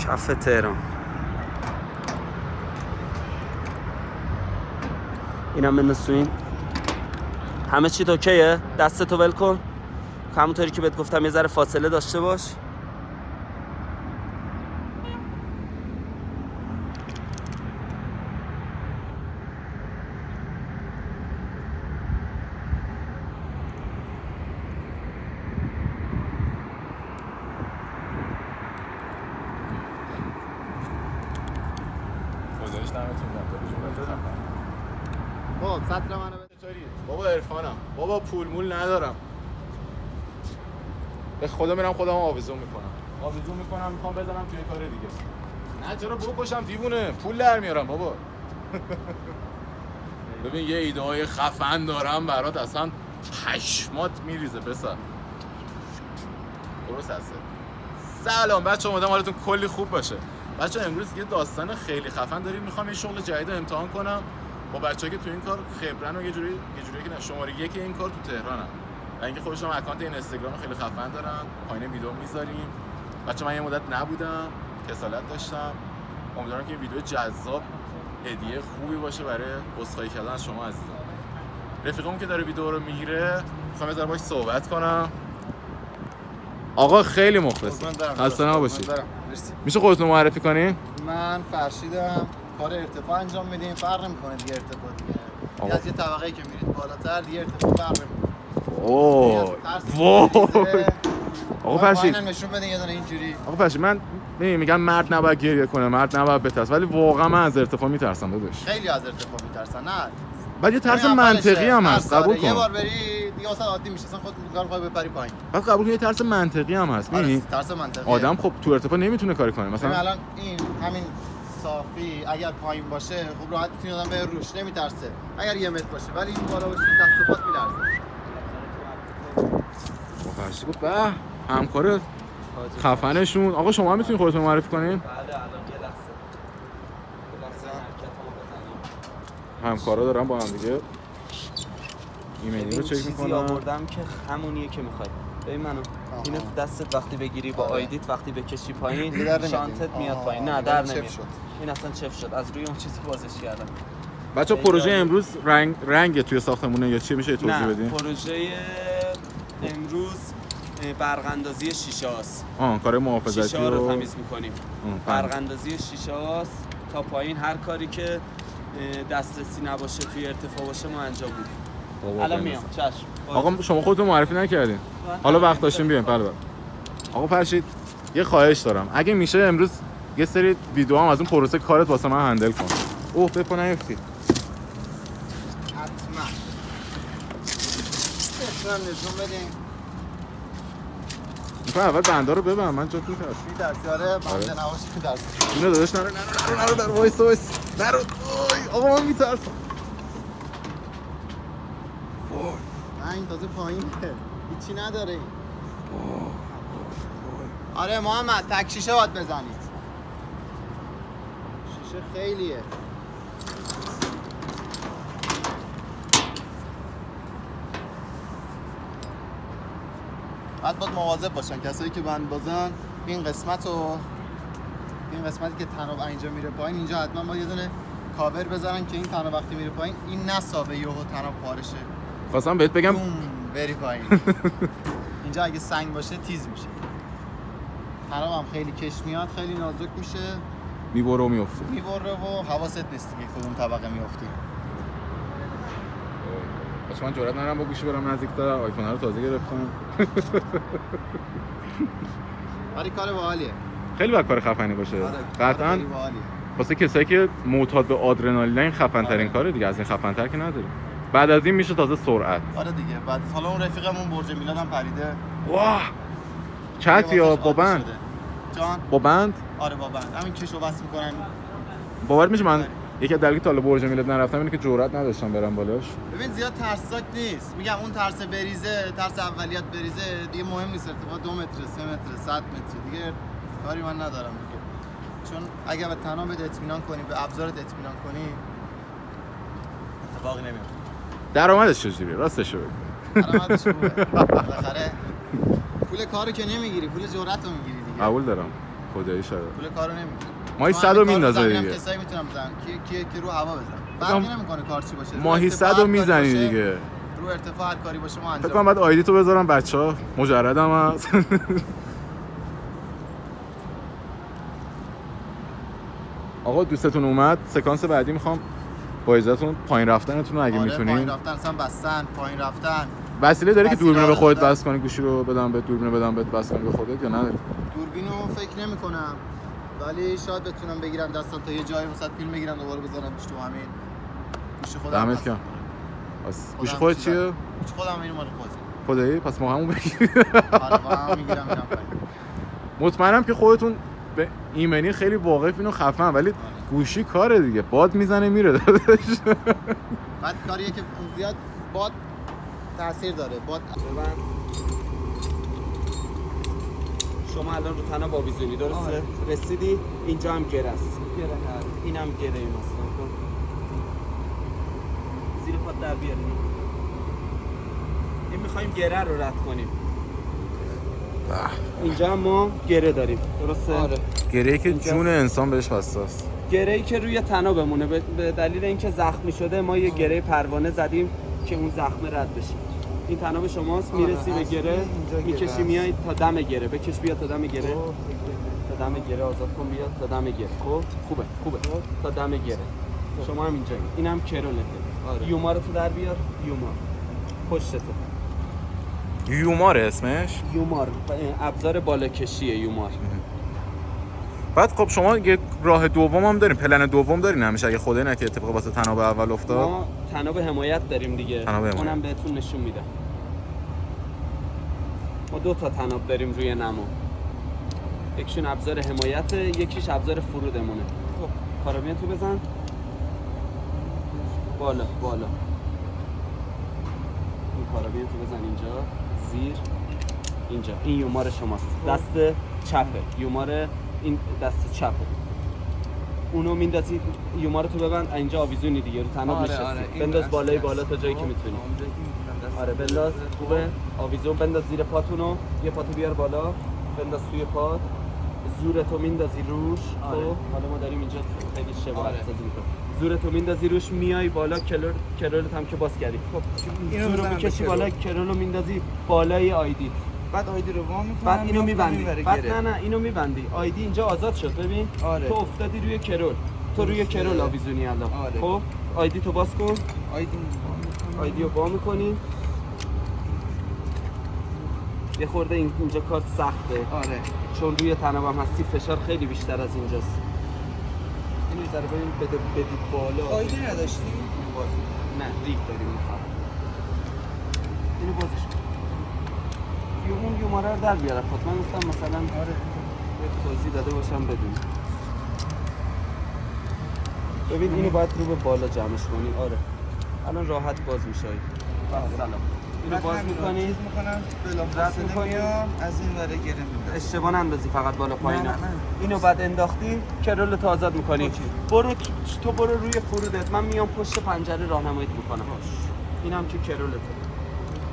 کف تهران. اینم بنداز تو این. همه چی اوکیه؟ دستتو ول کن. همونطوری که بهت گفتم یه ذره فاصله داشته باش. خب سطر منو بده. بابا عرفانم، بابا پول مول ندارم. به خدا میرم خودم آویزون میکنم میخوام بزنم توی کار دیگه. نه چرا بکشم دیوونه، پول در میارم بابا. ببین یه ایده های خفن دارم برات، اصلا پشمات میریزه پسر. درست هسته. سلام بچه، امیدوارم حالتون کلی خوب باشه. بچه امروز یه داستان خیلی خفن داریم، میخوام یه شغل جدید رو امتحان کنم با بچه‌ای که تو این کار خبرن و یه جوری که نه شماره یک این کار تو تهرانن. و اینکه خودشون اکانت این اینستاگرام خیلی خفن دارن، پایین ویدیو میذاریم. بچه من یه مدت نبودم، کسالت داشتم. امیدوارم که این ویدیو جذاب، هدیه خوبی باشه برای عذرخواهی کردن از شما عزیزان. رفیقمون که داره ویدیو رو میگیره، میخوام یه باهاش صحبت کنم. آقا خیلی مخلصم. خسته نباشید. میشه خودتون معرفی کنین؟ من فرشیدم، کار ارتفاع انجام میدیم. فرق نمیکنه دیگه ارتفاع دیگه. از یه طبقه‌ای که میرید بالاتر دیگه ارتفاع فرق نمیکنه. آقا فرشید نشون بده یه دونه اینجوری. آقا فرشید من میگم مرد نباید گریه کنه، مرد نباید بترسه، ولی واقعا من از ارتفاع میترسم داداش. خیلی از ارتفاع میترسن. نه بعد یه ترس منطقی هم هست، قبول کن. یه بار بری دیگه اصلا عادی میشه، اصلا خودت کار می‌خوای بپری پایین. بعد قبول کن یه ترس منطقی هم هست. می‌بینی ترس منطقی آدم خب تو ارتفاع نمیتونه کاری کنه. مثلا الان این همین صافی اگر پایین باشه خب راحت میتونی آدم به روش نمیترسه اگر یه متر باشه، ولی این بالا باشه دست و پات میلرزه. خب فرشید به همکار خفنشون. آقا شما هم میتونید خودتون معرفی کنین؟ بله الان یه لحظه همکارا دارن با هم دیگه ایمیلی رو چک میکنن. آوردم که همونیه که میخوای. ببین منو اینو دستت وقتی بگیری با آیدیت وقتی بکشی پایین شانتت میاد پایین. نه در نمیاد. این اصلا چف شد از روی اون چیزی بازش کردم. بچه پروژه امروز رنگ توی ساختمونه یا چی میشه توضیح بدین؟ نه پروژه امروز برق اندازی شیشه هاست. کار محافظتی شیشه رو تمیز میکنیم. برق اندازی شیشه هاست تا پایین، هر کاری که دسترسی نباشه توی ارتفاع باشه ما انجام میدیم. الان میام. چشم. آقا شما خودتون معرفی نکردین. حالا وقت داشتیم بیاین. بله. آقا فرشید یه خواهش دارم، اگه میشه امروز یه سری ویدیو هم از اون پروسه کارت واسه من هندل کن. اوه بپا نیفتی. حتما. نشون بدین. میخوام اول بنده رو ببرم، من جاتون میترسم. میترسی؟ آره بنده نباشه میترسی. اینو داداش نرو در وایس نرو. آقا من میترسم. این تازه پایینه، هیچی نداره این. آره محمد تک شیشه باید بزنید. شیشه خیلیه. بعد باید مواظب باشن کسایی که بند بازن. این قسمتی که تناب اینجا میره پایین، اینجا حتما باید یه دونه کاور بذارن که این تناب وقتی میره پایین این نسابه یهو تناب پارشه. خواستم بهت بگم بری پایین. اینجا اگه سنگ باشه تیز میشه. تناب هم خیلی کش میاد، خیلی نازک میشه، میبره و میفته و حواست نیست دیگه کدوم طبقه میفتی. باشه من جرئت ندارم با گوشی برم نزدیک‌تر، آیفون رو تازه گرفتم. ولی کار باحالیه. خیلی باید کار خفنی باشه. قطعاً واسه کسایی که معتاد به آدرنالین خفن ترین کاره دیگه، از این خفن تر که نداره. بعد از این میشه تازه سرعت. آره دیگه. بعد حالا اون رفیقمون برج میلاد هم پریده. واه چت یا با بند؟ جان با بند؟ آره با بند. همین کشو بس میکنن. باور میشه من یکی از دلایلی که تا برج میلاد نرفتم اینه که جرئت نداشتم برم بالاش. ببین زیاد ترسناک نیست. میگم اون ترس بریزه، ترس اولیت بریزه دیگه مهم نیست. ارتفاع 2 متر، 3 متر، 100 متر دیگه کاری من ندارم دیگه. چون اگه به تنابت اطمینان کنی، به ابزارت اطمینان کنی، اتفاقی نمیفته. درآمدش چجوریه؟ راستش رو بگو. درآمدش خوبه. بالاخره پول کارو که نمیگیری، پول جرأت رو میگیری دیگه. قبول دارم. خدایی شده پول کارو نمیگیره. ماهی 100 رو میندازه زمینم دیگه. کسایی میتونم بزنم که رو هوا بزنم. فرقی نمیکنه کار چی باشه. ماهی 100 رو میزنی دیگه. رو ارتفاع هر کاری باشه ما فکر انجام. کنم بعد آیدی تو بذارم بچه‌ها مجردم هست. آقا دوستتون اومد سکانس بعدی میخوام با اجازهتون پایین رفتنتون رو اگه میتونین پایین رفتن اصلا بستن پایین رفتن وسیله داره که وسیله دوربینو به خودت داره. بس کنی گوشی رو بدم به دوربینو بدم بهت بس کنی به خودت یا نداری دوربینو فکر نمی کنم ولی شاید بتونم بگیرم دستم تا یه جایی مثلا فیلم بگیرم دوباره بذارم پیش تو همین گوشی خودم دمت هست. گرم گوشی خودت چیه گوشی خودم اینو مال خودم خدایی پس ما همون بگیر آره با هم میگیرم میرم پایین مطمئنم که خودتون به ایمنی خیلی واقفین و خفن ولی گوشی کاره دیگه باد میزنه میره داداش بعد کاریه که زیاد باد تاثیر داره باد ببند. شما الان رو تناب آویزونی درسته؟ رسیدی اینجا هم گره است این هم گره این است زیر پات در بیاریم این میخوایم گره رو رد کنیم اینجا هم ما گره داریم درسته؟ گره‌ای که جون انسان بهش حساس گره‌ای که روی تناب بمونه به دلیل اینکه زخمی شده ما یه گره پروانه زدیم که اون زخم رد بشه این تناب شماست میرسی به گره میکشی میای تا دم گره بکش بیا تا دم گره تا دم گره آزاد کن بیا تا دم گره خب خوبه تا دم گره شما هم اینجایی اینم کرولته یومار تو در بیار یومار پشتته یومار اسمش یومار ابزار بالا کشیه یومار بعد خب شما یه راه دوم هم دارین پلن دوم دارین همیشه اگه خدای نکنه اتفاق واسه تناب اول افتاد ما تناب حمایت داریم دیگه تناب حمایت. اونم بهتون نشون میدم ما 2 تا تناب داریم روی نمو یکیشون ابزار حمایت یکیش ابزار فرودمونه خب کارابین تو بزن بالا این کارابین تو بزن اینجا زیر اینجا این یومار شماست دست چپه یومار این دست چپه اونو میندازی یومار تو ببند اینجا آویزونی دیگه رو تناب نشستی بنداز بالای بالا تا جایی که میتونی آره بنداز خوبه آویزون بنداز زیر پاتونو یه پاتو بیار بالا بنداز توی پات زورتو میندازی روش خب حالا ما داریم اینجا خیلی شباهت سازی میکنیم زورتو میندازی روش میای بالا کرولت هم که باز کردی خب زورو میکشی بالا کرولو میندازی بالای آیدیت بعد آیدی رو وا میکنم بعد اینو میبندی بعد نه اینو میبندی آیدی اینجا آزاد شد ببین تو افتادی روی کرول تو روی کرول آویزونی الان خب آیدی تو باز کن آیدی رو وا میکنی یه خورده اینجا کار سخته چون روی تنابم هستی فشار خیلی بیشتر از اینجاست اینو یه ذره ببین بدید بالا آیدی نداشتی؟ نه ریگ داریم اینو بازش کن اون یوماره رو در بیاره من گفتم مثلا یه توضیح داده باشم بدون ببین اینو باید رو به بالا جمعش کنی الان راحت باز میشه سلام اینو باز میکنی بلافاصله میام از این وره گره میدم اشتباه نندازی فقط بالا پایین اینو بعد انداختی کرول تو آزاد میکنی تو برو روی فرودت من میام پشت پنجره راهنماییت میکنم اینم که کرولته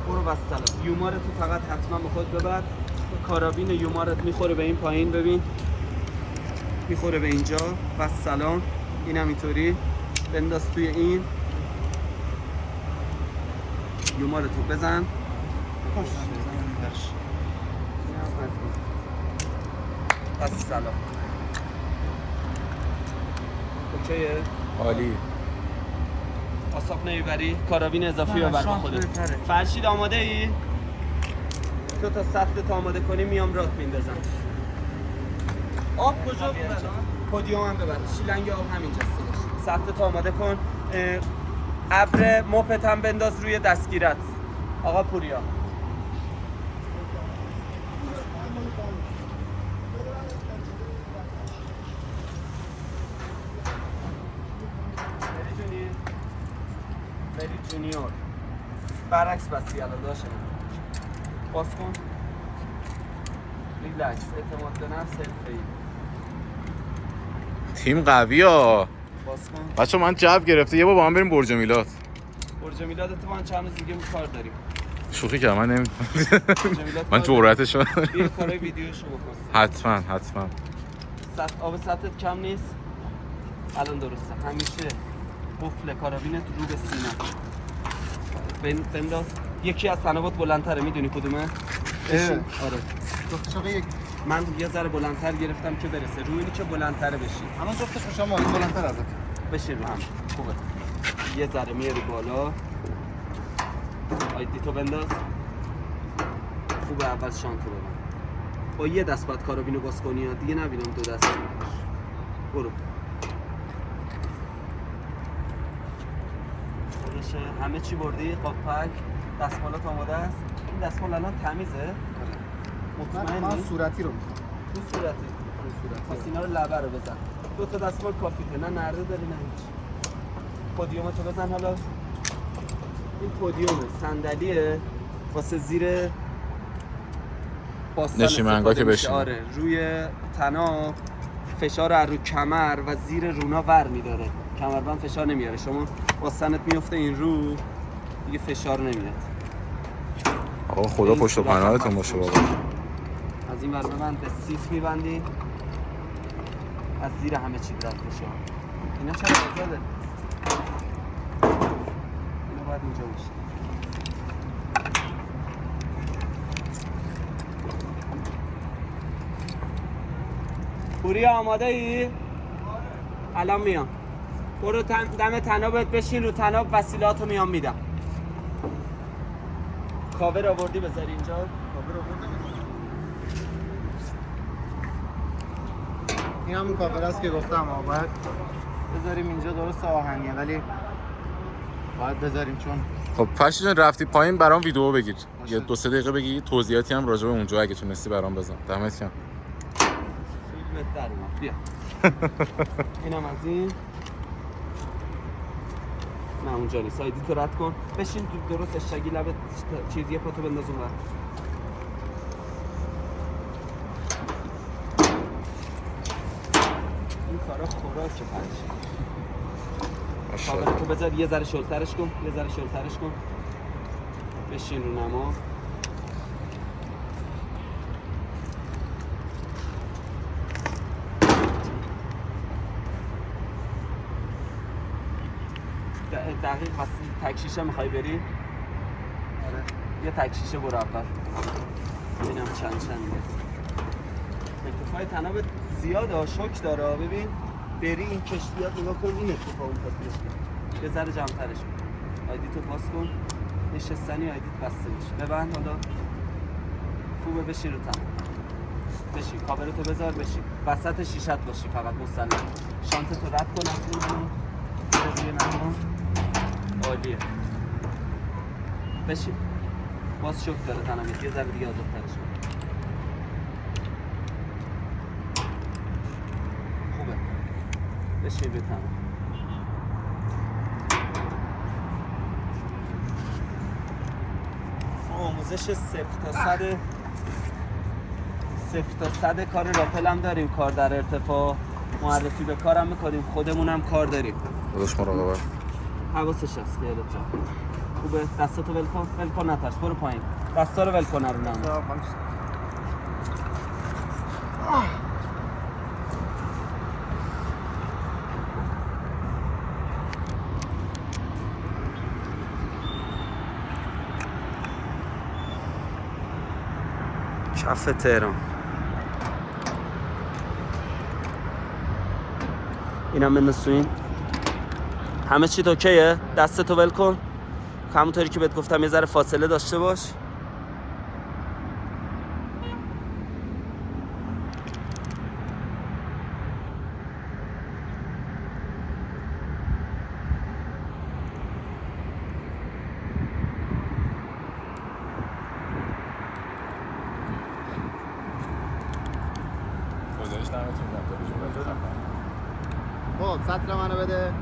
برو بسلام یومارت فقط حتما به خود ببر کارابین یومارت میخوره به این پایین ببین میخوره به اینجا بسلام اینم اینطوری بنداز توی این یومارتو بزن بسلام اوکیه عالی آساب نمیبری؟ کارابین اضافی ببر با خودت فرشید آماده ای؟ تو تا سطلت آماده کنی میام رات میندازم آب کجا ببر؟ پودیوم هم ببر شیلنگ آب همینجاست سطلت آماده کن ابر موپت هم بنداز روی دستگیرت آقا پوریا بری جونیور برعکس بستی الان داشته باز کن ریلکس اعتماد به نفس حرفه‌ای تیم قوی ها باز کن بچه من جو گرفته یه بار با هم بریم برج میلاد تو من چند روز دیگه کار داریم شوخی که من جرأتش یه کار ویدیوشو بکن حتما آب سطحت کم نیست؟ الان درسته. همیشه قفل کارابینت رو به سینه بنداز. یکی از تنابات بلندتره، میدونی کدومه؟ بشین. آره جفتش یک من یه ذره بلندتر گرفتم که برسه روی اینی که بلندتره بشین. اما جفتش میشه ما بلندتر ازت. بشین رو هم خوبه. یه ذره میاری بالا. آیدی تو بنداز. خوبه. اول شانتو ببن. با یه دست باید کارابینو باز کنی یا دیگه نبینم دو دست. برو. همه چی بردی؟ قاپک دستمالات آماده است؟ این دستمال الان تمیزه؟ من صورتی رو میخوام. این صورتی؟ پس اینا رو لبه رو بزن. 2 تا دستمال کافیته، نه نرده داری نه هیچ. پودیومتو بزن حالا. این پودیومه، صندلیه واسه زیر باستان نشیمنگا که بشینه. آره روی تناب فشار رو رو کمر و زیر رونا ور میداره. کمربند فشار نمیاره، شما باستانت میفته این رو دیگه فشار نمیاد. آقا خدا پشت و پناهتون باشه بابا. از این ور ببند، به سیت میبندی، از زیر همه چی رد بشه. اینا چرا آزاده؟ اینا باید اینجا باشه. پوری آماده ای؟ الان میام. برو دم تنابت بشین، رو تناب وسیلاتو میام میدم. کاور آوردی بذاری اینجا؟ کاور آوردی. این همون کاور است که گفتم باید بذاریم اینجا. درست آهنیه ولی باید بذاریم چون خب فرشی جان رفتی پایین برام ویدیو بگیر. باشه. یه 2-3 دقیقه بگی توضیحاتی هم راجع به اونجا اگه تونستی برام بزن. دمت گرم. فیلمت در اومد. بیا. اینم از این. نه اونجا نیست. سایدی تو رد کن. بشین تو درست اشتگی لبت چیز یه پاتو بنداز اونور. این کارا خوراکه پنج. ماشاءالله. کاورتو بذار یه ذره شلترش کن. یه ذره شلترش کن. بشین رو نما. دقیق واسه تک شیشه میخوای بری؟ آره. یه تک شیشه برو اول. ببینم چند ارتفاع تناب زیاده، شوک داره. ببین بری این کشتیات نگاه کن، این ارتفاع اون تاش یه ذره جمع‌ترش کن. آیدی تو باز کن. نشستنی آیدیت بسته میشه. ببند حالا. خوبه بشین رو تناب. بشین کاورتو بذار بشین. وسط شیشت باشی فقط مستقیم. شانتتو رد کن از اون روی نما. عالیه. بشین. باز شوک داره تنم، یه ذره دیگه آزادترش کن. خوبه. بشین روی تنم. آموزش 0 تا 100 کار راپل هم داریم. کار در ارتفاع معرفی به کارم میکنیم. خودمونم کار داریم. داداش مراقبت. حواسش هست که البته. خوبه. دستاتو ول کن نترس. برو پایین. دستا رو ول کن رو نمو. کف تهران. اینم بنداز تو این. همه چی اوکیه؟ دستتو ول کن. همونطوری که بهت گفتم یه ذره فاصله داشته باش. گزارش دمتون گرم. خب سطر منو بده.